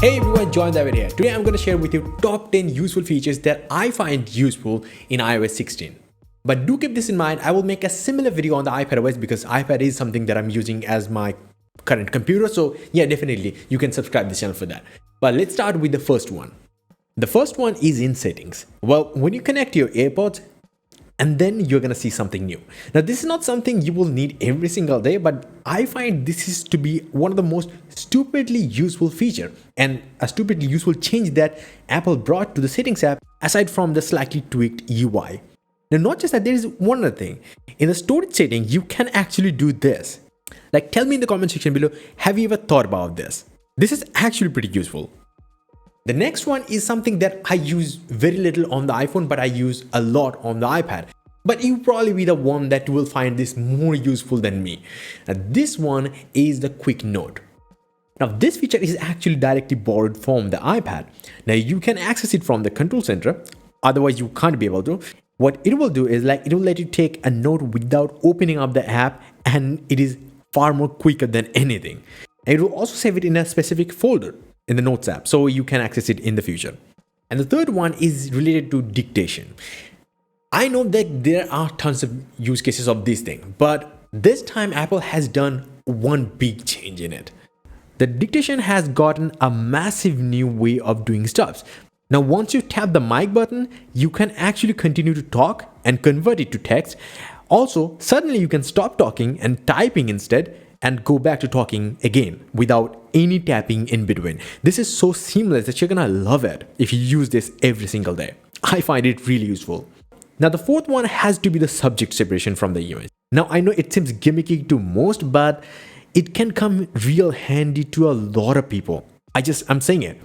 Hey everyone, John David here. Today I'm going to share with you top 10 useful features that I find useful in iOS 16. But do keep this in mind, I will make a similar video on the iPadOS because iPad is something that I'm using as my current computer. So yeah, definitely you can subscribe to this channel for that. But let's start with the first one. The first one is in settings. Well, when you connect your AirPods, and then you're gonna see something new. Now, this is not something you will need every single day, but I find this is to be one of the most stupidly useful feature and a stupidly useful change that Apple brought to the settings app aside from the slightly tweaked UI. Now, not just that, there is one other thing. In the storage setting, you can actually do this. Like, tell me in the comment section below, have you ever thought about this? This is actually pretty useful. The next one is something that I use very little on the iPhone, but I use a lot on the iPad. But you probably be the one that will find this more useful than me. Now, this one is the quick note. Now, this feature is actually directly borrowed from the iPad. Now, you can access it from the control center. Otherwise, you can't be able to. What it will do is it will let you take a note without opening up the app, and it is far more quicker than anything. And it will also save it in a specific folder in the Notes app, so you can access it in the future. And the third one is related to dictation. I know that there are tons of use cases of this thing, but this time Apple has done one big change in it. The dictation has gotten a massive new way of doing stuff. Now, once you tap the mic button, you can actually continue to talk and convert it to text. Also, suddenly you can stop talking and typing instead and go back to talking again without any tapping in between. This is so seamless that you're gonna love it if you use this every single day. I find it really useful. Now, the fourth one has to be the subject separation from the image. Now, I know it seems gimmicky to most, but it can come real handy to a lot of people. I'm saying it.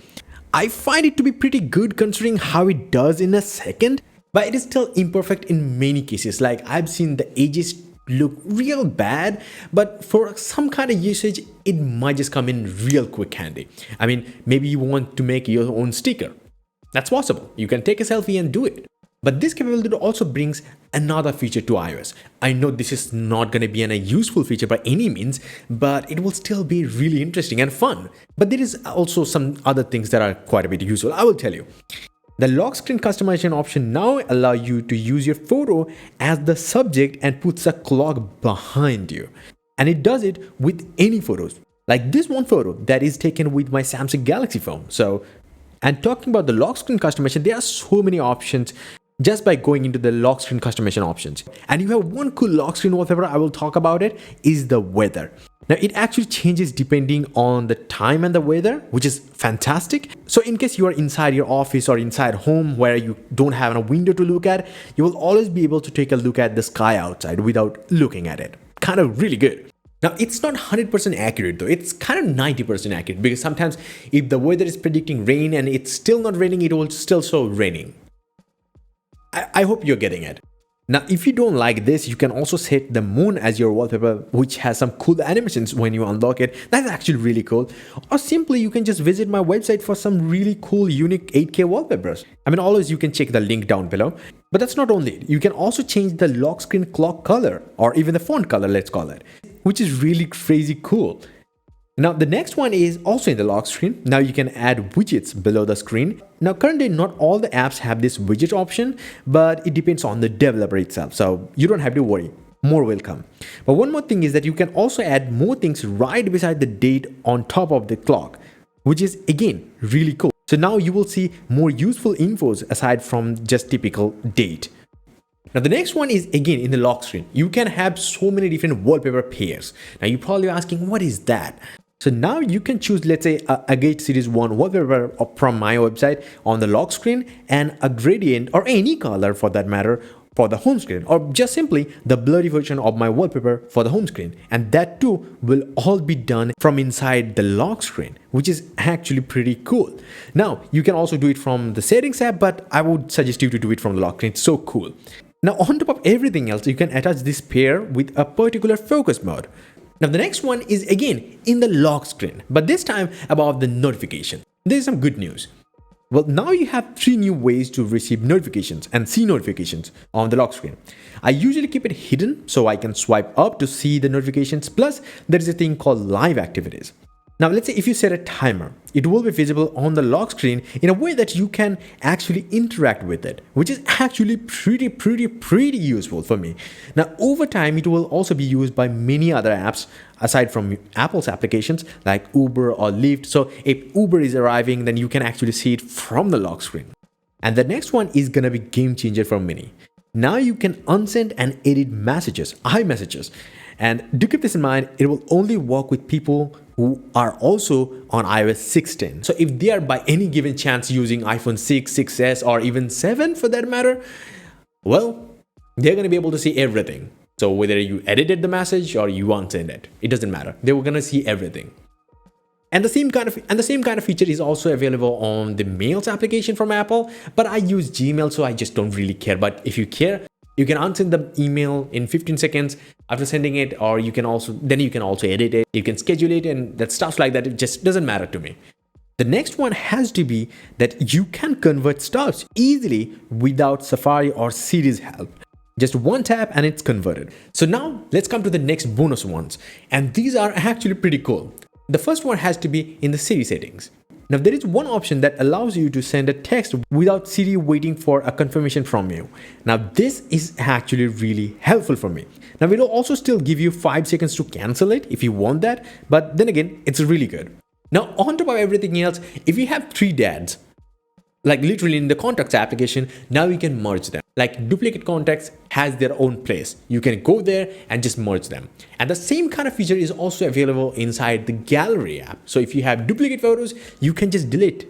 I find it to be pretty good considering how it does in a second, but it is still imperfect in many cases. Like, I've seen the edges look real bad, but for some kind of usage, it might just come in real quick handy. I mean, maybe you want to make your own sticker. That's possible. You can take a selfie and do it. But this capability also brings another feature to iOS. I know this is not going to be a useful feature by any means, but it will still be really interesting and fun. But there is also some other things that are quite a bit useful. I will tell you. The lock screen customization option now allows you to use your photo as the subject and puts a clock behind you. And it does it with any photos. Like this one photo that is taken with my Samsung Galaxy phone. And talking about the lock screen customization, there are so many options just by going into the lock screen customization options. And you have one cool lock screen wallpaper I will talk about it is the weather. Now, it actually changes depending on the time and the weather, which is fantastic. So in case you are inside your office or inside home where you don't have a window to look at, you will always be able to take a look at the sky outside without looking at it. Kind of really good. Now, it's not 100% accurate though. It's kind of 90% accurate because sometimes if the weather is predicting rain and it's still not raining, it will still show raining. I hope you're getting it. Now, if you don't like this, you can also set the moon as your wallpaper, which has some cool animations when you unlock it. That's actually really cool. Or simply, you can just visit my website for some really cool, unique 8K wallpapers. I mean, always you can check the link down below. But that's not only it. You can also change the lock screen clock color, or even the font color, let's call it, which is really crazy cool. Now, the next one is also in the lock screen. Now you can add widgets below the screen. Now, currently not all the apps have this widget option, but it depends on the developer itself. So you don't have to worry. More will come. But one more thing is that you can also add more things right beside the date on top of the clock, which is again really cool. So now you will see more useful infos aside from just typical date. Now, the next one is again in the lock screen. You can have so many different wallpaper pairs. Now, you're probably asking, what is that? So now you can choose, let's say, a Gate Series 1 wallpaper from my website on the lock screen and a gradient or any color for that matter for the home screen, or just simply the blurry version of my wallpaper for the home screen. And that too will all be done from inside the lock screen, which is actually pretty cool. Now, you can also do it from the settings app, but I would suggest you to do it from the lock screen. It's so cool. Now, on top of everything else, you can attach this pair with a particular focus mode. Now, the next one is again in the lock screen, but this time about the notification. There's some good news. Well, now you have 3 new ways to receive notifications and see notifications on the lock screen. I usually keep it hidden so I can swipe up to see the notifications. Plus, there is a thing called live activities. Now, let's say if you set a timer, it will be visible on the lock screen in a way that you can actually interact with it, which is actually pretty useful for me. Now, over time, it will also be used by many other apps aside from Apple's applications like Uber or Lyft. So if Uber is arriving, then you can actually see it from the lock screen. And the next one is gonna be game changer for many. Now you can unsend and edit messages, iMessages. And do keep this in mind, it will only work with people who are also on iOS 16. So if they are by any given chance using iPhone 6, 6S, or even 7 for that matter, well, they're gonna be able to see everything. So whether you edited the message or you unsend it, it doesn't matter. They were gonna see everything. And the same kind of feature is also available on the Mails application from Apple, but I use Gmail, so I just don't really care. But if you care, you can unsend the email in 15 seconds after sending it, or you can also edit it, you can schedule it, and that stuff like that. It just doesn't matter to me. The next one has to be that you can convert stars easily without Safari or Siri's help. Just one tap and it's converted. So now let's come to the next bonus ones, and these are actually pretty cool. The first one has to be in the Siri settings. Now there is one option that allows you to send a text without Siri waiting for a confirmation from you. Now this is actually really helpful for me. Now it will also still give you 5 seconds to cancel it if you want that, but then again, it's really good. Now on top of everything else, if you have 3 dads, like literally in the contacts application, now you can merge them. Like duplicate contacts has their own place. You can go there and just merge them. And the same kind of feature is also available inside the gallery app. So if you have duplicate photos, you can just delete.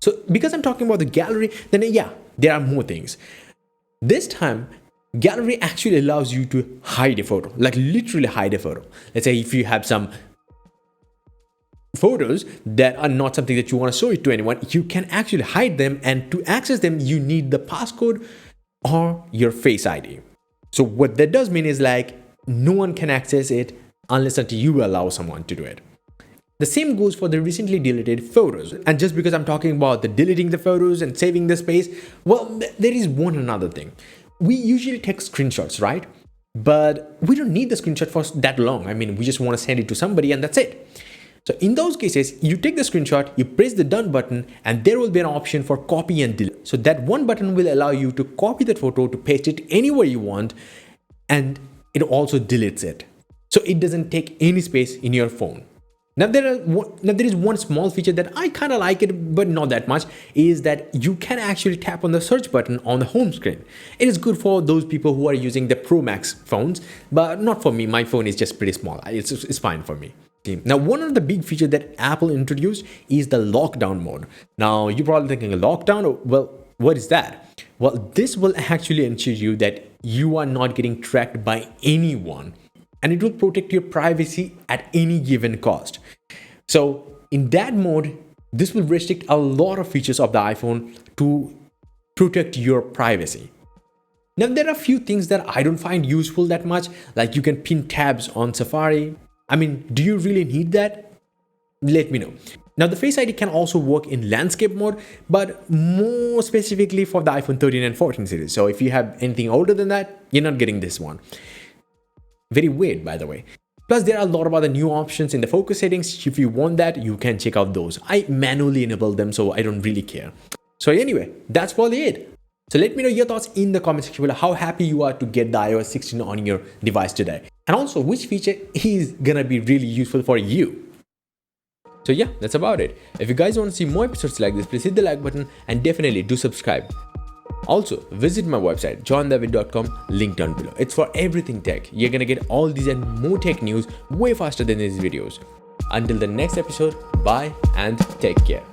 So because I'm talking about the gallery, then yeah, there are more things. This time, gallery actually allows you to hide a photo, like literally hide a photo. Let's say if you have some photos that are not something that you want to show it to anyone, you can actually hide them, and to access them you need the passcode or your Face ID. So what that does mean is like no one can access it unless until you allow someone to do it. The same goes for the recently deleted photos. And just because I'm talking about the deleting the photos and saving the space, well, there is one another thing. We usually take screenshots, right? But we don't need the screenshot for that long. I mean, we just want to send it to somebody and that's it. So in those cases, you take the screenshot, you press the done button, and there will be an option for copy and delete. So that one button will allow you to copy that photo, to paste it anywhere you want, and it also deletes it. So it doesn't take any space in your phone. Now there is one small feature that I kind of like it, but not that much, is that you can actually tap on the search button on the home screen. It is good for those people who are using the Pro Max phones, but not for me. My phone is just pretty small. It's fine for me. Now, one of the big features that Apple introduced is the lockdown mode. Now, you're probably thinking, lockdown? Well, what is that? Well, this will actually ensure you that you are not getting tracked by anyone, and it will protect your privacy at any given cost. So in that mode, this will restrict a lot of features of the iPhone to protect your privacy. Now, there are a few things that I don't find useful that much, like you can pin tabs on Safari. I mean, do you really need that? Let me know. Now, the Face ID can also work in landscape mode, but more specifically for the iPhone 13 and 14 series. So if you have anything older than that, you're not getting this one. Very weird, by the way. Plus, there are a lot of other new options in the focus settings. If you want that, you can check out those. I manually enable them, so I don't really care. So anyway, that's probably it. So let me know your thoughts in the comment section below, how happy you are to get the iOS 16 on your device today. And also, which feature is gonna be really useful for you. So yeah, that's about it. If you guys want to see more episodes like this, please hit the like button and definitely do subscribe. Also, visit my website, johndavid.com, link down below. It's for everything tech. You're gonna get all these and more tech news way faster than these videos. Until the next episode, bye and take care.